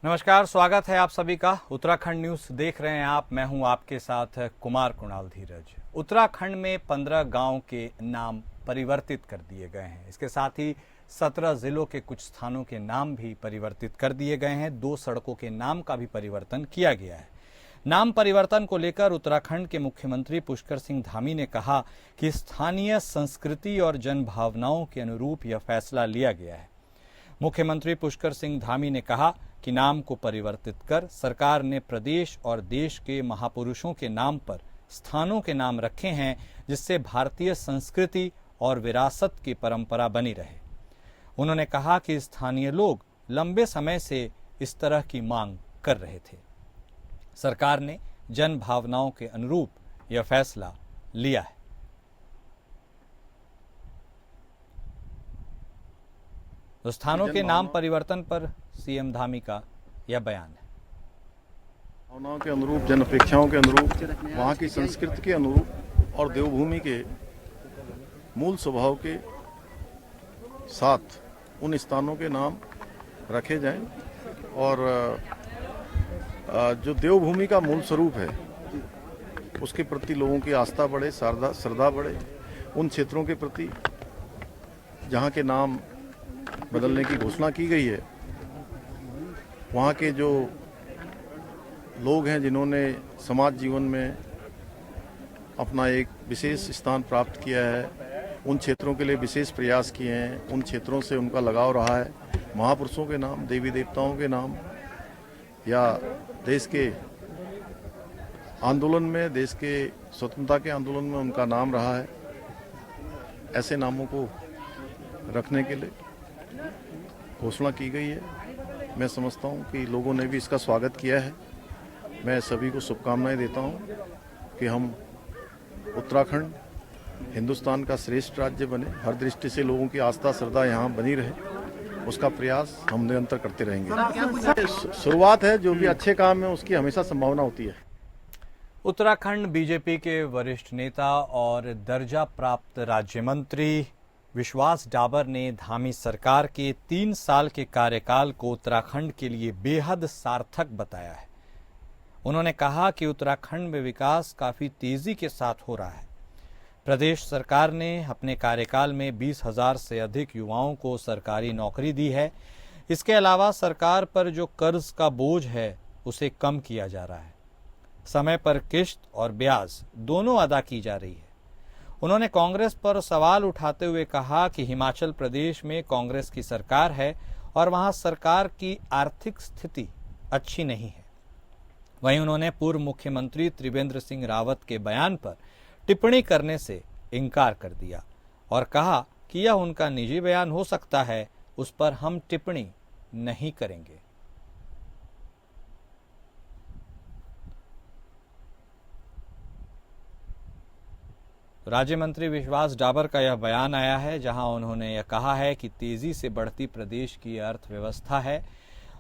नमस्कार, स्वागत है आप सभी का। उत्तराखंड न्यूज देख रहे हैं आप। मैं हूं आपके साथ कुमार कुणाल धीरज। उत्तराखंड में 15 गांव के नाम परिवर्तित कर दिए गए हैं। इसके साथ ही 17 जिलों के कुछ स्थानों के नाम भी परिवर्तित कर दिए गए हैं। 2 सड़कों के नाम का भी परिवर्तन किया गया है। नाम परिवर्तन को लेकर उत्तराखंड के मुख्यमंत्री पुष्कर सिंह धामी ने कहा कि स्थानीय संस्कृति और जनभावनाओं के अनुरूप यह फैसला लिया गया है। मुख्यमंत्री पुष्कर सिंह धामी ने कहा कि नाम को परिवर्तित कर सरकार ने प्रदेश और देश के महापुरुषों के नाम पर स्थानों के नाम रखे हैं, जिससे भारतीय संस्कृति और विरासत की परंपरा बनी रहे। उन्होंने कहा कि स्थानीय लोग लंबे समय से इस तरह की मांग कर रहे थे। सरकार ने जन भावनाओं के अनुरूप यह फैसला लिया है। तो स्थानों के नाम परिवर्तन पर सीएम धामी का यह बयान है। भावनाओं के अनुरूप, जन अपेक्षाओं के अनुरूप, वहाँ की संस्कृति के अनुरूप और देवभूमि के मूल स्वभाव के साथ उन स्थानों के नाम रखे जाएं और जो देवभूमि का मूल स्वरूप है उसके प्रति लोगों की आस्था बढ़े, श्रद्धा बढ़े। उन क्षेत्रों के प्रति जहाँ के नाम बदलने की घोषणा की गई है, वहाँ के जो लोग हैं जिन्होंने समाज जीवन में अपना एक विशेष स्थान प्राप्त किया है, उन क्षेत्रों के लिए विशेष प्रयास किए हैं, उन क्षेत्रों से उनका लगाव रहा है। महापुरुषों के नाम, देवी देवताओं के नाम या देश के आंदोलन में, देश के स्वतंत्रता के आंदोलन में उनका नाम रहा है, ऐसे नामों को रखने के लिए घोषणा की गई है। मैं समझता हूं कि लोगों ने भी इसका स्वागत किया है। मैं सभी को शुभकामनाएं देता हूं कि हम उत्तराखंड हिंदुस्तान का श्रेष्ठ राज्य बने, हर दृष्टि से लोगों की आस्था श्रद्धा यहाँ बनी रहे, उसका प्रयास हम निरंतर करते रहेंगे। शुरुआत है, जो भी अच्छे काम है उसकी हमेशा संभावना होती है। उत्तराखंड बीजेपी के वरिष्ठ नेता और दर्जा प्राप्त राज्य मंत्री विश्वास डाबर ने धामी सरकार के 3 साल के कार्यकाल को उत्तराखंड के लिए बेहद सार्थक बताया है। उन्होंने कहा कि उत्तराखंड में विकास काफी तेजी के साथ हो रहा है। प्रदेश सरकार ने अपने कार्यकाल में 20,000 से अधिक युवाओं को सरकारी नौकरी दी है। इसके अलावा सरकार पर जो कर्ज का बोझ है उसे कम किया जा रहा है। समय पर किश्त और ब्याज दोनों अदा की जा रही है। उन्होंने कांग्रेस पर सवाल उठाते हुए कहा कि हिमाचल प्रदेश में कांग्रेस की सरकार है और वहां सरकार की आर्थिक स्थिति अच्छी नहीं है। वहीं उन्होंने पूर्व मुख्यमंत्री त्रिवेंद्र सिंह रावत के बयान पर टिप्पणी करने से इनकार कर दिया और कहा कि यह उनका निजी बयान हो सकता है, उस पर हम टिप्पणी नहीं करेंगे। राज्य मंत्री विश्वास डाबर का यह बयान आया है, जहां उन्होंने यह कहा है कि तेजी से बढ़ती प्रदेश की अर्थव्यवस्था है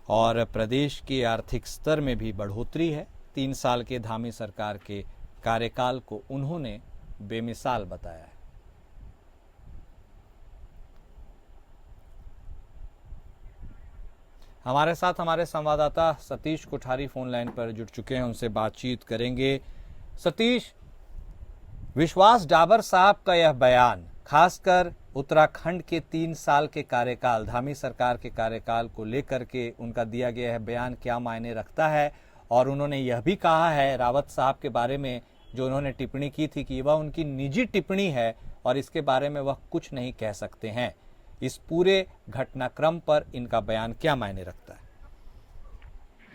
और प्रदेश के आर्थिक स्तर में भी बढ़ोतरी है। 3 साल के धामी सरकार के कार्यकाल को उन्होंने बेमिसाल बताया है। हमारे साथ हमारे संवाददाता सतीश कोठारी फोन लाइन पर जुड़ चुके हैं, उनसे बातचीत करेंगे। सतीश, विश्वास डाबर साहब का यह बयान खासकर उत्तराखंड के 3 साल के कार्यकाल, धामी सरकार के कार्यकाल को लेकर के उनका दिया गया है बयान, क्या मायने रखता है? और उन्होंने यह भी कहा है रावत साहब के बारे में, जो उन्होंने टिप्पणी की थी, कि वह उनकी निजी टिप्पणी है और इसके बारे में वह कुछ नहीं कह सकते हैं। इस पूरे घटनाक्रम पर इनका बयान क्या मायने रखता है?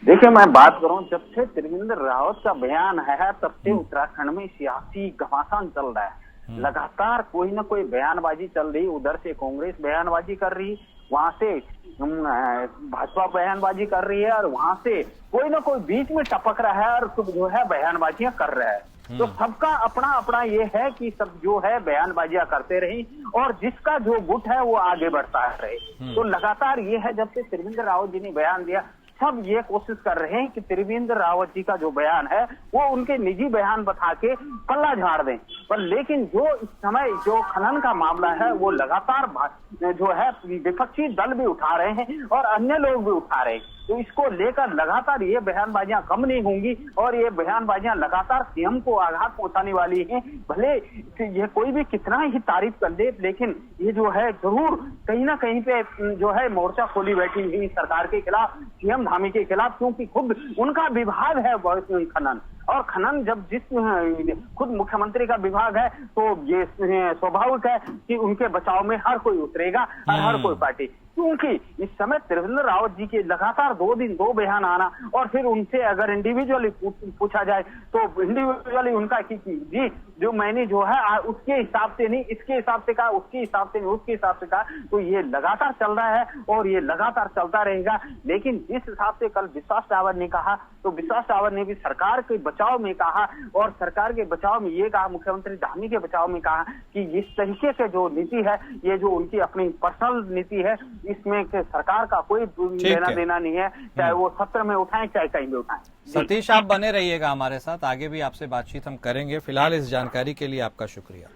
देखिए, मैं बात करूं, जब से त्रिवेंद्र रावत का बयान है तब से उत्तराखंड में सियासी घमासान चल रहा है। लगातार कोई ना कोई बयानबाजी चल रही। उधर से कांग्रेस बयानबाजी कर रही, वहां से भाजपा बयानबाजी कर रही है और वहां से कोई ना कोई बीच में टपक रहा है और जो है बयानबाजियां कर रहा है। तो सबका अपना अपना ये है कि सब जो है बयानबाजियां करते रही और जिसका जो गुट है वो आगे बढ़ता रहे। तो लगातार ये है, जब से त्रिवेंद्र रावत जी ने बयान दिया सब ये कोशिश कर रहे हैं कि त्रिवेंद्र रावत जी का जो बयान है वो उनके निजी बयान बता के पल्ला झाड़ दें। पर लेकिन जो इस समय जो खनन का मामला है वो लगातार जो है विपक्षी दल भी उठा रहे हैं और अन्य लोग भी उठा रहे हैं, तो इसको लेकर लगातार ये बयानबाजियां कम नहीं होंगी और ये बयानबाजियां लगातार सीएम को आघात पहुंचाने वाली हैं। भले ये कोई भी कितना ही तारीफ कर दे, लेकिन ये जो है जरूर कहीं ना कहीं पे जो है मोर्चा खोली बैठी हुई सरकार के खिलाफ, सीएम धामी के खिलाफ, क्योंकि खुद उनका विभाग है खनन, और खनन जब खुद मुख्यमंत्री का विभाग है तो ये स्वाभाविक है कि उनके बचाव में हर कोई उतरेगा और हर कोई पार्टी, क्योंकि इस समय त्रिवेंद्र रावत जी के लगातार 2 दिन 2 बयान आना और फिर उनसे अगर इंडिविजुअली पूछा जाए तो इंडिविजुअली उनका कि जी जो मैंने जो है उसके हिसाब से नहीं, इसके हिसाब से कहा, उसके हिसाब से नहीं, उसके हिसाब से कहा, तो ये लगातार चल रहा है और ये लगातार चलता रहेगा। लेकिन जिस हिसाब से कल विश्वास टावर ने कहा, तो विश्वास टावर ने भी सरकार के बचाव में कहा और सरकार के बचाव में ये कहा, मुख्यमंत्री धामी के बचाव में कहा कि इस तरीके से जो नीति है ये जो उनकी अपनी पर्सनल नीति है इसमें सरकार का कोई लेना देना नहीं है, चाहे वो सत्र में उठाएं चाहे कहीं भी उठाएं। सतीश, आप बने रहिएगा हमारे साथ, आगे भी आपसे बातचीत हम करेंगे। फिलहाल इस जानकारी के लिए आपका शुक्रिया।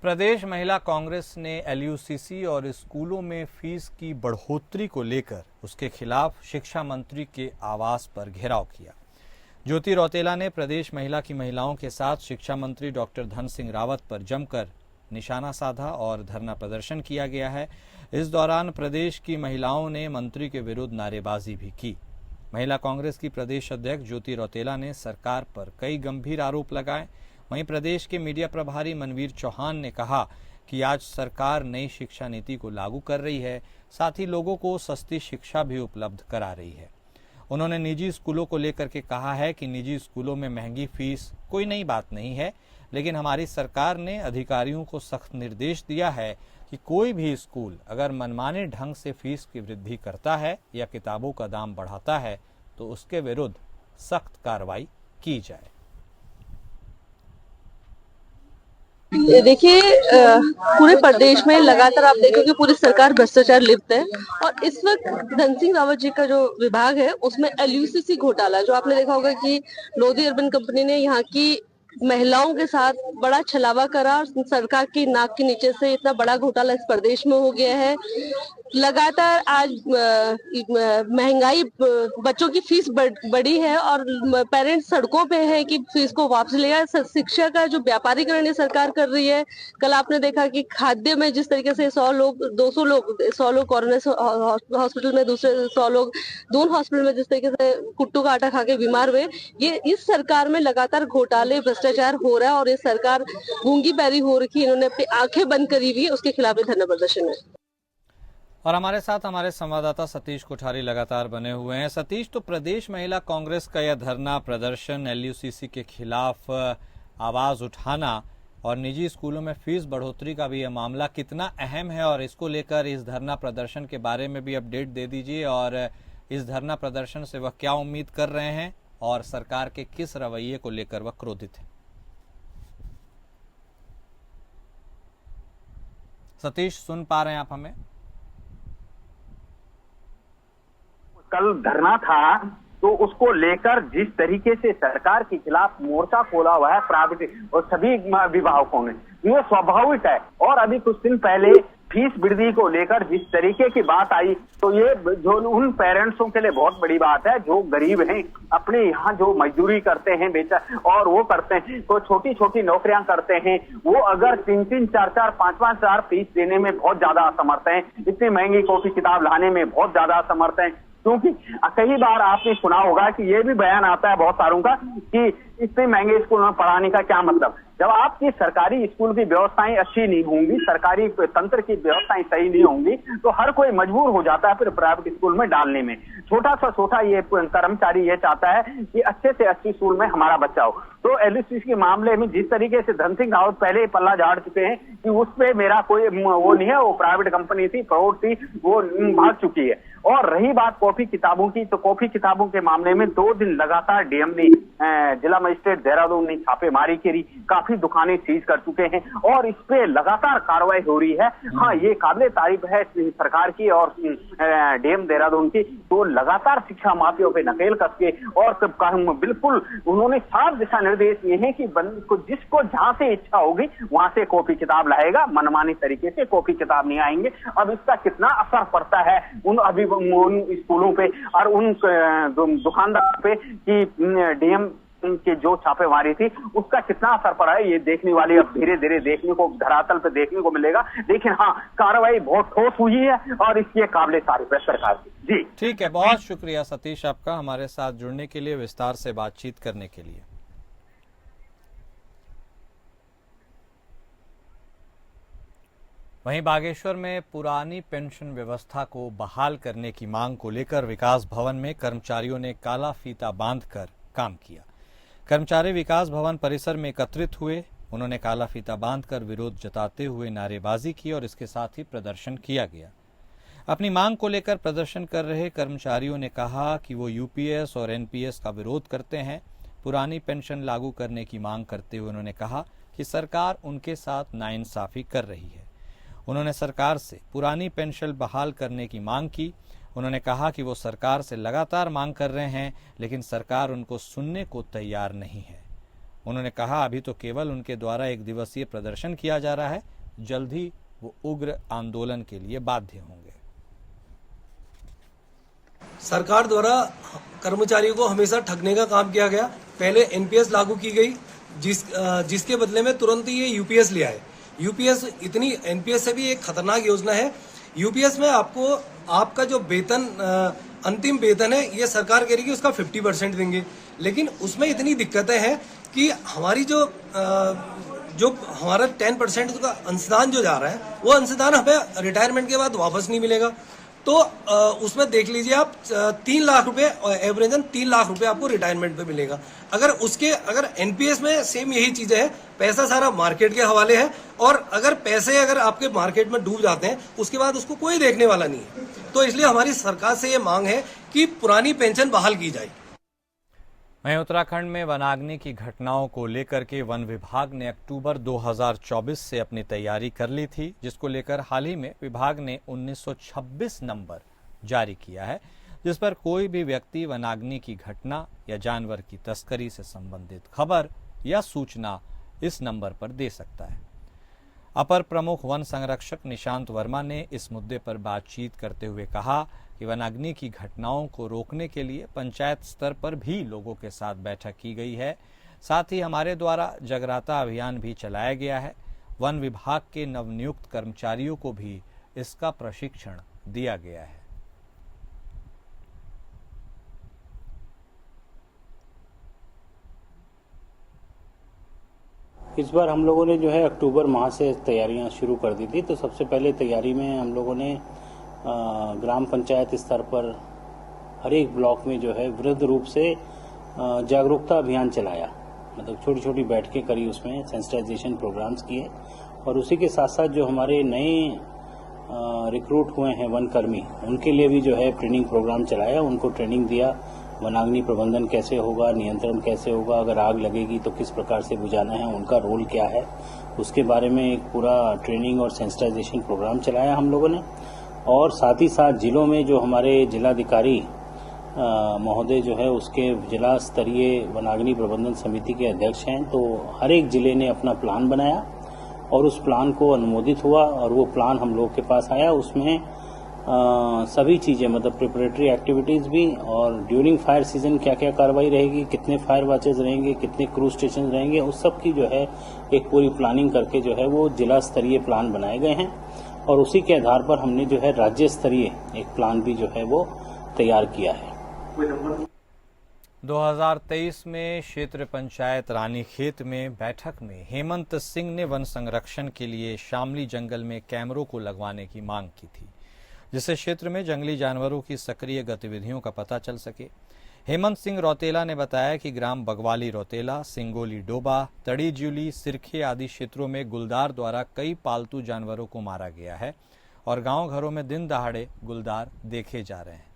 प्रदेश महिला कांग्रेस ने एलयूसीसी और स्कूलों में फीस की बढ़ोतरी को लेकर उसके खिलाफ शिक्षा मंत्री के आवास पर घेराव किया। ज्योति रौतेला ने प्रदेश महिला की महिलाओं के साथ शिक्षा मंत्री डॉक्टर धन सिंह रावत पर जमकर निशाना साधा और धरना प्रदर्शन किया गया है। इस दौरान प्रदेश की महिलाओं ने मंत्री के विरुद्ध नारेबाजी भी की। महिला कांग्रेस की प्रदेश अध्यक्ष ज्योति रौतेला ने सरकार पर कई गंभीर आरोप लगाए। वहीं प्रदेश के मीडिया प्रभारी मनवीर चौहान ने कहा कि आज सरकार नई शिक्षा नीति को लागू कर रही है, साथ ही लोगों को सस्ती शिक्षा भी उपलब्ध करा रही है। उन्होंने निजी स्कूलों को लेकर के कहा है कि निजी स्कूलों में महंगी फीस कोई नई बात नहीं है, लेकिन हमारी सरकार ने अधिकारियों को सख्त निर्देश दिया है कि कोई भी स्कूल अगर मनमाने ढंग से फीस की वृद्धि करता है या किताबों का दाम बढ़ाता है तो उसके विरुद्ध सख्त कार्रवाई की जाए। देखिए, पूरे प्रदेश में लगातार आप देखोगे पूरी सरकार भ्रष्टाचार लिप्त है और इस वक्त धन सिंह रावत जी का जो विभाग है उसमें एलयूसीसी घोटाला, जो आपने देखा होगा कि लोधी अर्बन कंपनी ने यहाँ की महिलाओं के साथ बड़ा छलावा करा और सरकार की नाक के नीचे से इतना बड़ा घोटाला इस प्रदेश में हो गया है। लगातार आज महंगाई, बच्चों की फीस बढ़ी है और पेरेंट्स सड़कों पे हैं कि फीस को वापस लिया। शिक्षा का जो व्यापारीकरण सरकार कर रही है, कल आपने देखा कि खाद्य में जिस तरीके से 100 लोग कोरोना हॉस्पिटल में, दूसरे 100 लोग दून हॉस्पिटल में जिस तरीके से कुट्टू का आटा खा के बीमार हुए, ये इस सरकार में लगातार घोटाले भ्रष्टाचार हो रहा है और ये सरकार गूंगी बैरी हो रखी है। इन्होंने अपनी आंखें बंद करी हुई है, उसके खिलाफ धरना प्रदर्शन है। और हमारे साथ हमारे संवाददाता सतीश कोठारी लगातार बने हुए हैं। सतीश, तो प्रदेश महिला कांग्रेस का यह धरना प्रदर्शन, एलयूसीसी के खिलाफ आवाज उठाना और निजी स्कूलों में फीस बढ़ोतरी का भी यह मामला कितना अहम है, और इसको लेकर इस धरना प्रदर्शन के बारे में भी अपडेट दे दीजिए और इस धरना प्रदर्शन से वह क्या उम्मीद कर रहे हैं और सरकार के किस रवैये को लेकर वह क्रोधित है। सतीश, सुन पा रहे हैं आप हमें? कल धरना था तो उसको लेकर जिस तरीके से सरकार के खिलाफ मोर्चा खोला हुआ है प्राइवेट और सभी विभागों ने, ये स्वाभाविक है। और अभी कुछ दिन पहले फीस वृद्धि को लेकर जिस तरीके की बात आई, तो ये जो उन पेरेंट्सों के लिए बहुत बड़ी बात है जो गरीब हैं, अपने यहाँ जो मजदूरी करते हैं और वो करते हैं, तो छोटी छोटी नौकरियां करते हैं, वो अगर 3-3, 4-4, 5-5 हजार फीस देने में बहुत ज्यादा असमर्थ हैं, इतनी महंगी कॉपी किताब लाने में बहुत ज्यादा असमर्थ हैं। क्योंकि कई बार आपने सुना होगा कि ये भी बयान आता है बहुत सारों का कि इतने महंगे स्कूल में पढ़ाने का क्या मतलब। जब आपकी सरकारी स्कूल की व्यवस्थाएं अच्छी नहीं होंगी, सरकारी तंत्र की व्यवस्थाएं सही नहीं होंगी, तो हर कोई मजबूर हो जाता है फिर प्राइवेट स्कूल में डालने में। छोटा ये कर्मचारी ये चाहता है कि अच्छे से अच्छी स्कूल में हमारा बच्चा हो। तो एलयूसीसी के मामले में जिस तरीके से धन सिंह रावत पहले पल्ला झाड़ चुके हैं कि उस पे मेरा कोई वो नहीं है, वो प्राइवेट कंपनी थी, फ्रॉड थी, वो भाग चुकी है। और रही बात कॉपी किताबों की, तो कॉपी किताबों के मामले में 2 दिन लगातार डीएम ने, जिला मजिस्ट्रेट देहरादून ने छापेमारी करी, काफी दुकानें सीज कर चुके हैं और इस पे लगातार कार्रवाई हो रही है। हाँ, ये काबिले तारीफ है सरकार की और डीएम देहरादून की, तो लगातार शिक्षा माफियों पे नकेल कस के और बिल्कुल उन्होंने साफ दिशा निर्देश दिए हैं कि जिसको जहां से इच्छा होगी वहां से कॉपी किताब लाएगा, मनमानी तरीके से कॉपी किताब नहीं आएंगे। अब इसका कितना असर पड़ता है उन स्कूलों पे और उन दुकानदार पे कि डीएम के जो छापेमारी थी उसका कितना असर पड़ा है, ये देखने वाले अब धीरे धीरे देखने को धरातल पे देखने को मिलेगा। लेकिन हाँ, कार्रवाई बहुत ठोस हुई है और इसकी काबिले तारीफ है सरकार की। जी ठीक है, बहुत शुक्रिया सतीश आपका हमारे साथ जुड़ने के लिए, विस्तार से बातचीत करने के लिए। वहीं बागेश्वर में पुरानी पेंशन व्यवस्था को बहाल करने की मांग को लेकर विकास भवन में कर्मचारियों ने काला फीता बांधकर काम किया। कर्मचारी विकास भवन परिसर में एकत्रित हुए, उन्होंने काला फीता बांधकर विरोध जताते हुए नारेबाजी की और इसके साथ ही प्रदर्शन किया गया। अपनी मांग को लेकर प्रदर्शन कर रहे कर्मचारियों ने कहा कि वो यूपीएस और एनपीएस का विरोध करते हैं। पुरानी पेंशन लागू करने की मांग करते हुए उन्होंने कहा कि सरकार उनके साथ नाइंसाफी कर रही है। उन्होंने सरकार से पुरानी पेंशन बहाल करने की मांग की। उन्होंने कहा कि वो सरकार से लगातार मांग कर रहे हैं, लेकिन सरकार उनको सुनने को तैयार नहीं है। उन्होंने कहा अभी तो केवल उनके द्वारा 1 दिवसीय प्रदर्शन किया जा रहा है, जल्द ही वो उग्र आंदोलन के लिए बाध्य होंगे। सरकार द्वारा कर्मचारियों को हमेशा ठगने का काम किया गया। पहले एनपीएस लागू की गई, जिसके बदले में तुरंत ही ये यूपीएस लिया है। यूपीएस इतनी, एनपीएस से भी एक खतरनाक योजना है। यूपीएस में आपको आपका जो वेतन, अंतिम वेतन है, ये सरकार कह रही है उसका 50% देंगे, लेकिन उसमें इतनी दिक्कतें हैं कि हमारी जो हमारा 10% का अंशदान जो जा रहा है, वो अंशदान हमें रिटायरमेंट के बाद वापस नहीं मिलेगा। तो उसमें देख लीजिए आप 3 लाख रुपए, एवरेजन 3 लाख रुपए आपको रिटायरमेंट पे मिलेगा। अगर एनपीएस में सेम यही चीजें है, पैसा सारा मार्केट के हवाले है और अगर पैसे आपके मार्केट में डूब जाते हैं उसके बाद उसको कोई देखने वाला नहीं है। तो इसलिए हमारी सरकार से ये मांग है कि पुरानी पेंशन बहाल की जाए। वहीं उत्तराखंड में वनाग्नि की घटनाओं को लेकर के वन विभाग ने अक्टूबर 2024 से अपनी तैयारी कर ली थी, जिसको लेकर हाल ही में विभाग ने 1926 नंबर जारी किया है, जिस पर कोई भी व्यक्ति वनाग्नि की घटना या जानवर की तस्करी से संबंधित खबर या सूचना इस नंबर पर दे सकता है। अपर प्रमुख वन संरक्षक निशांत वर्मा ने इस मुद्दे पर बातचीत करते हुए कहा कि वनाग्नि की घटनाओं को रोकने के लिए पंचायत स्तर पर भी लोगों के साथ बैठक की गई है। साथ ही हमारे द्वारा जगराता अभियान भी चलाया गया है। वन विभाग के नवनियुक्त कर्मचारियों को भी इसका प्रशिक्षण दिया गया है। इस बार हम लोगों ने जो है अक्टूबर माह से तैयारियां शुरू कर दी थी। तो सबसे पहले तैयारी में हम लोगों ने ग्राम पंचायत स्तर पर हर एक ब्लॉक में जो है वृहद रूप से जागरूकता अभियान चलाया, मतलब छोटी छोटी बैठकें करी, उसमें सेंसिटाइजेशन प्रोग्राम्स किए और उसी के साथ साथ जो हमारे नए रिक्रूट हुए हैं वन कर्मी, उनके लिए भी जो है ट्रेनिंग प्रोग्राम चलाया, उनको ट्रेनिंग दिया। वनाग्नि प्रबंधन कैसे होगा, नियंत्रण कैसे होगा, अगर आग लगेगी तो किस प्रकार से बुझाना है, उनका रोल क्या है, उसके बारे में एक पूरा ट्रेनिंग और सेंसिटाइजेशन प्रोग्राम चलाया हम लोगों ने। और साथ ही साथ जिलों में जो हमारे जिलाधिकारी महोदय जो है उसके जिला स्तरीय वनाग्नि प्रबंधन समिति के अध्यक्ष हैं, तो हर एक जिले ने अपना प्लान बनाया और उस प्लान को अनुमोदित हुआ और वो प्लान हम लोग के पास आया। उसमें सभी चीजें, मतलब प्रिपरेटरी एक्टिविटीज भी और ड्यूरिंग फायर सीजन क्या क्या कार्रवाई रहेगी, कितने फायर वॉचेस रहेंगे, कितने क्रूज स्टेशन रहेंगे, उस सब की जो है एक पूरी प्लानिंग करके जो है वो जिला स्तरीय प्लान बनाए गए हैं और उसी के आधार पर हमने जो है राज्य स्तरीय एक प्लान भी जो है वो तैयार किया है। 2023 में क्षेत्र पंचायत रानीखेत में बैठक में हेमंत सिंह ने वन संरक्षण के लिए शामली जंगल में कैमरों को लगवाने की मांग की थी, जिससे क्षेत्र में जंगली जानवरों की सक्रिय गतिविधियों का पता चल सके। हेमंत सिंह रौतेला ने बताया कि ग्राम बगवाली रौतेला, सिंगोली डोबा, तड़ीज्यूली, सिरखे आदि क्षेत्रों में गुलदार द्वारा कई पालतू जानवरों को मारा गया है और गांव घरों में दिन दहाड़े गुलदार देखे जा रहे हैं,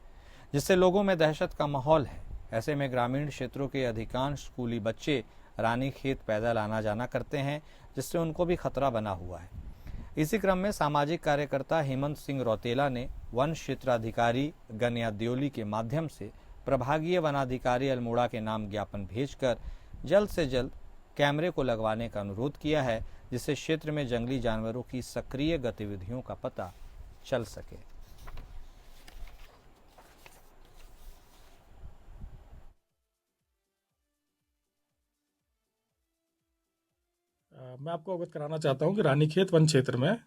जिससे लोगों में दहशत का माहौल है। ऐसे में ग्रामीण क्षेत्रों के अधिकांश स्कूली बच्चे रानीखेत पैदल आना जाना करते हैं, जिससे उनको भी खतरा बना हुआ है। इसी क्रम में सामाजिक कार्यकर्ता हेमंत सिंह रौतेला ने वन क्षेत्राधिकारी गन्या देओली के माध्यम से प्रभागीय वनाधिकारी अल्मोड़ा के नाम ज्ञापन भेजकर जल्द से जल्द कैमरे को लगवाने का अनुरोध किया है, जिससे क्षेत्र में जंगली जानवरों की सक्रिय गतिविधियों का पता चल सके। मैं आपको अवगत कराना चाहता हूं कि रानीखेत वन क्षेत्र में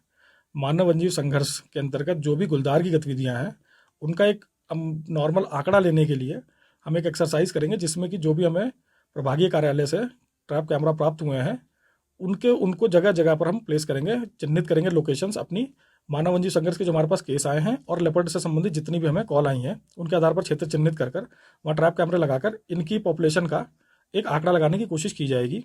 मानव वन्यजीव संघर्ष के अंतर्गत जो भी गुलदार की गतिविधियां हैं, उनका एक नॉर्मल आंकड़ा लेने के लिए हम एक एक्सरसाइज करेंगे, जिसमें कि जो भी हमें प्रभागीय कार्यालय से ट्रैप कैमरा प्राप्त हुए हैं उनको जगह जगह पर हम प्लेस करेंगे, चिन्हित करेंगे लोकेशंस अपनी। मानव वन्यजीव संघर्ष के जो हमारे पास केस आए हैं और लेपर्ड से संबंधित जितनी भी हमें कॉल आई हैं, उनके आधार पर क्षेत्र चिन्हित कर वहाँ ट्रैप कैमरे लगाकर इनकी पॉपुलेशन का एक आंकड़ा लगाने की कोशिश की जाएगी।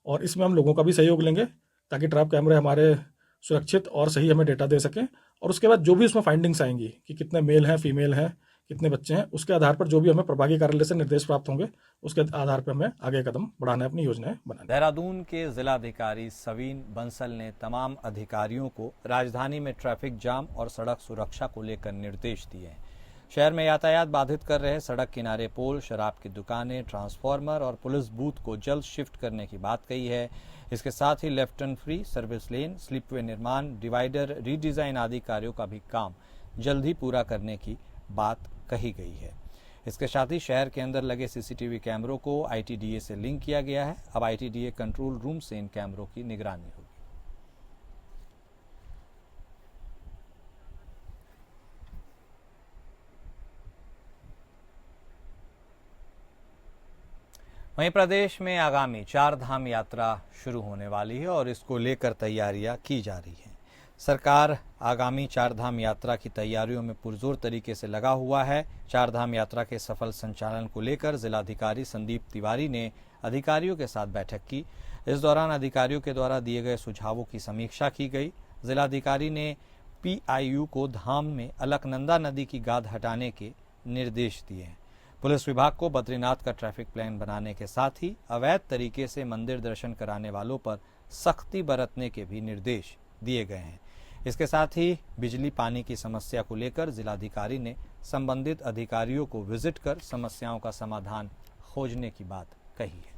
और इसमें हम लोगों का भी सहयोग लेंगे ताकि ट्रैप कैमरे हमारे सुरक्षित और सही हमें डेटा दे सकें। और उसके बाद जो भी उसमें फाइंडिंग्स आएंगी कि कितने मेल हैं, फीमेल हैं, कितने बच्चे हैं, उसके आधार पर जो भी हमें प्रभागीय कार्यालय से निर्देश प्राप्त होंगे, उसके आधार पर हमें आगे कदम बढ़ाना है, अपनी योजनाएं बनानी। देहरादून के जिलाधिकारी सवीन बंसल ने तमाम अधिकारियों को राजधानी में ट्रैफिक जाम और सड़क सुरक्षा को लेकर निर्देश दिए हैं। शहर में यातायात बाधित कर रहे सड़क किनारे पोल, शराब की दुकानें, ट्रांसफार्मर और पुलिस बूथ को जल्द शिफ्ट करने की बात कही है। इसके साथ ही left turn free, service lane, slipway निर्माण, डिवाइडर रीडिजाइन आदि कार्यों का भी काम जल्द ही पूरा करने की बात कही गई है। इसके साथ ही शहर के अंदर लगे सीसीटीवी कैमरों को आईटीडीए से लिंक किया गया है। अब आईटीडीए कंट्रोल रूम से इन कैमरों की निगरानी होगी। वहीं प्रदेश में आगामी 4 धाम यात्रा शुरू होने वाली है और इसको लेकर तैयारियां की जा रही हैं। सरकार आगामी 4 धाम यात्रा की तैयारियों में पुरजोर तरीके से लगा हुआ है। 4 धाम यात्रा के सफल संचालन को लेकर जिलाधिकारी संदीप तिवारी ने अधिकारियों के साथ बैठक की। इस दौरान अधिकारियों के द्वारा दिए गए सुझावों की समीक्षा की गई। जिलाधिकारी ने पीआईयू को धाम में अलकनंदा नदी की गाद हटाने के निर्देश दिए हैं। पुलिस विभाग को बद्रीनाथ का ट्रैफिक प्लान बनाने के साथ ही अवैध तरीके से मंदिर दर्शन कराने वालों पर सख्ती बरतने के भी निर्देश दिए गए हैं। इसके साथ ही बिजली पानी की समस्या को लेकर जिलाधिकारी ने संबंधित अधिकारियों को विजिट कर समस्याओं का समाधान खोजने की बात कही है।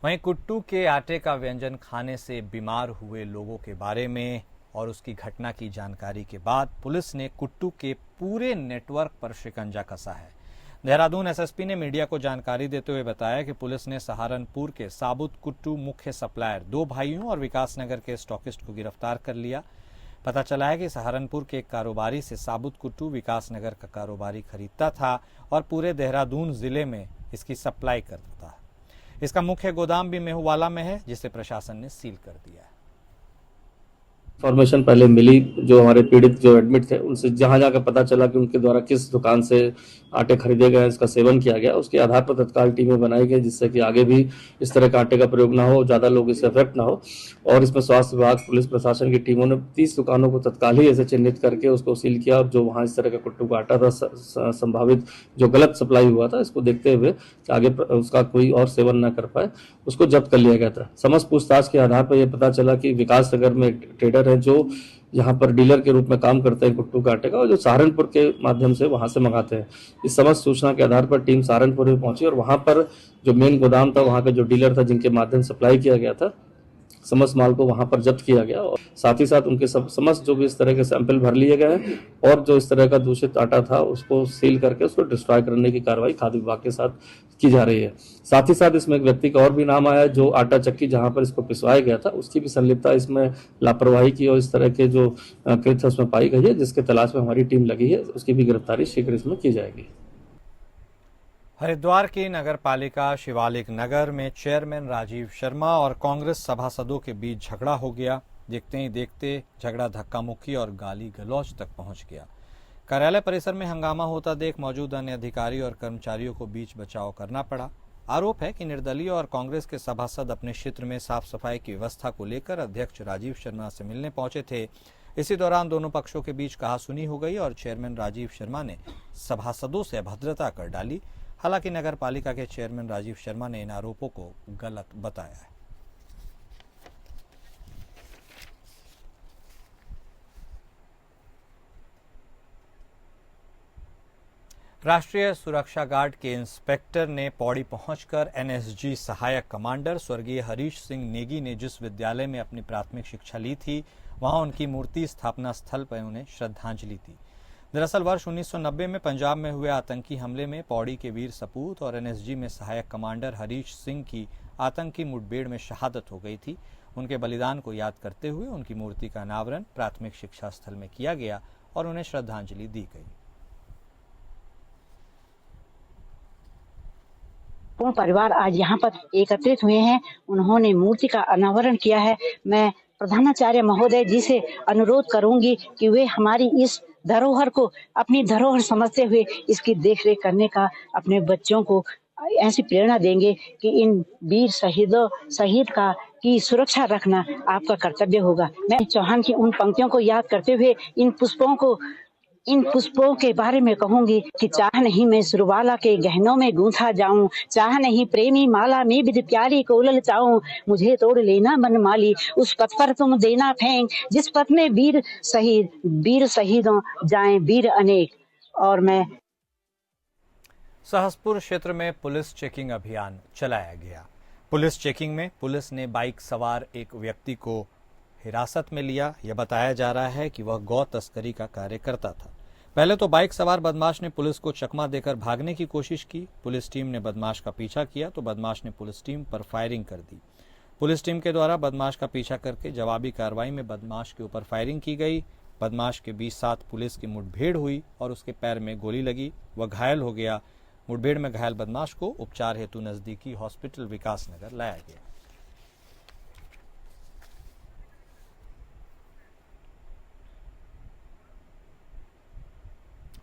वहीं कुट्टू के आटे का व्यंजन खाने से बीमार हुए लोगों के बारे में और उसकी घटना की जानकारी के बाद पुलिस ने कुट्टू के पूरे नेटवर्क पर शिकंजा कसा है। देहरादून एसएसपी ने मीडिया को जानकारी देते हुए बताया कि पुलिस ने सहारनपुर के साबुत कुट्टू मुख्य सप्लायर 2 भाइयों और विकासनगर के स्टॉकिस्ट को गिरफ्तार कर लिया। पता चला है कि सहारनपुर के एक कारोबारी से साबुत कुट्टू विकासनगर का कारोबारी खरीदता था और पूरे देहरादून जिले में इसकी सप्लाई करता था। इसका मुख्य गोदाम भी मेहुवाला में है, जिसे प्रशासन ने सील कर दिया है। इन्फॉर्मेशन पहले मिली, जो हमारे पीड़ित जो एडमिट थे उनसे जहां जाकर पता चला कि उनके द्वारा किस दुकान से आटे खरीदे गए, इसका सेवन किया गया, उसके आधार पर तत्काल टीमें बनाई गई, जिससे कि आगे भी इस तरह का आटे का प्रयोग ना हो, ज्यादा लोग इससे अफेक्ट ना हो। और इसमें स्वास्थ्य विभाग, पुलिस प्रशासन की टीमों ने 30 दुकानों को तत्काल ही ऐसे चिन्हित करके उसको सील किया। और जो वहाँ इस तरह का कुट्टू का आटा था, संभावित जो गलत सप्लाई हुआ था, इसको देखते हुए आगे उसका कोई और सेवन न कर पाए, उसको जब्त कर लिया गया था। समस्त पूछताछ के आधार पर यह पता चला कि विकासनगर में एक ट्रेडर है जो यहाँ पर डीलर के रूप में काम करते हैं कुट्टू का आटे का, और जो सहारनपुर के माध्यम से वहां से मंगाते हैं। इस समस्त सूचना के आधार पर टीम सहारनपुर में पहुंची और वहां पर जो मेन गोदाम था, वहां का जो डीलर था जिनके माध्यम सप्लाई किया गया था, समस्त माल को वहां पर जब्त किया गया। और साथ ही साथ उनके समस्त जो भी इस तरह के सैंपल भर लिए गए और जो इस तरह का दूषित आटा था उसको सील करके उसको डिस्ट्रॉय करने की कार्रवाई खाद्य विभाग के साथ की जा रही है। साथ ही साथ इसमें एक व्यक्ति का और भी नाम आया, जो आटा चक्की जहां पर इसको पिसवाया गया था उसकी भी संलिप्तता इसमें लापरवाही की और इस तरह के जो कृत्य उसमें पाई गई है, जिसके तलाश में हमारी टीम लगी है। उसकी भी गिरफ्तारी शीघ्र इसमें की जाएगी। हरिद्वार की नगर पालिका शिवालिक नगर में चेयरमैन राजीव शर्मा और कांग्रेस सभासदों के बीच झगड़ा हो गया। देखते ही देखते झगड़ा धक्का मुक्की और गाली गलौज तक पहुंच गया। कार्यालय परिसर में हंगामा होता देख मौजूद अन्य अधिकारी और कर्मचारियों को बीच बचाव करना पड़ा। आरोप है कि निर्दलीय और कांग्रेस के सभासद अपने क्षेत्र में साफ सफाई की व्यवस्था को लेकर अध्यक्ष राजीव शर्मा से मिलने पहुंचे थे। इसी दौरान दोनों पक्षों के बीच कहासुनी हो गई और चेयरमैन राजीव शर्मा ने सभासदों से अभद्रता कर डाली। हालांकि नगर पालिका के चेयरमैन राजीव शर्मा ने इन आरोपों को गलत बताया है। राष्ट्रीय सुरक्षा गार्ड के इंस्पेक्टर ने पौड़ी पहुंचकर एनएसजी सहायक कमांडर स्वर्गीय हरीश सिंह नेगी ने जिस विद्यालय में अपनी प्राथमिक शिक्षा ली थी वहां उनकी मूर्ति स्थापना स्थल पर उन्हें श्रद्धांजलि दी। दरअसल वर्ष 1990 में पंजाब में हुए आतंकी हमले में पौड़ी के वीर सपूत और एनएसजी में सहायक कमांडर हरीश सिंह की आतंकी मुठभेड़ में शहादत हो गई थी। उनके बलिदान को याद करते हुए उनकी मूर्ति का अनावरण प्राथमिक शिक्षा स्थल में किया गया और उन्हें श्रद्धांजलि दी गई। पूर्ण परिवार आज यहाँ पर एकत्रित हुए हैं। उन्होंने मूर्ति का अनावरण किया है। मैं प्रधानाचार्य महोदय जी से अनुरोध करूंगी कि वे हमारी इस धरोहर को अपनी धरोहर समझते हुए इसकी देखरेख करने का अपने बच्चों को ऐसी प्रेरणा देंगे कि इन वीर शहीद का की सुरक्षा रखना आपका कर्तव्य होगा। मैं चौहान की उन पंक्तियों को याद करते हुए इन पुष्पों के बारे में कहूंगी कि चाह नहीं मैं सुरवाला के गहनों में गूंथा जाऊं, चाह नहीं प्रेमी माला में विध प्यारी को ललचाऊं, मुझे तोड़ लेना मनमाली उस पथ पर तुम देना फेंक, जिस पथ में वीर शहीदों जाएं वीर अनेक। और मैं सहसपुर क्षेत्र में पुलिस चेकिंग अभियान चलाया गया। पुलिस चेकिंग में पुलिस ने बाइक सवार एक व्यक्ति को हिरासत में लिया। यह बताया जा रहा है कि वह गौ तस्करी का कार्य करता था। पहले तो बाइक सवार बदमाश ने पुलिस को चकमा देकर भागने की कोशिश की। पुलिस टीम ने बदमाश का पीछा किया तो बदमाश ने पुलिस टीम पर फायरिंग कर दी। पुलिस टीम के द्वारा बदमाश का पीछा करके जवाबी कार्रवाई में बदमाश के ऊपर फायरिंग की गई। बदमाश के बीच साथ पुलिस की मुठभेड़ हुई और उसके पैर में गोली लगी। वह घायल हो गया। मुठभेड़ में घायल बदमाश को उपचार हेतु नजदीकी हॉस्पिटल विकासनगर लाया गया।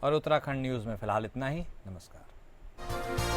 और उत्तराखंड न्यूज में फिलहाल इतना ही। नमस्कार।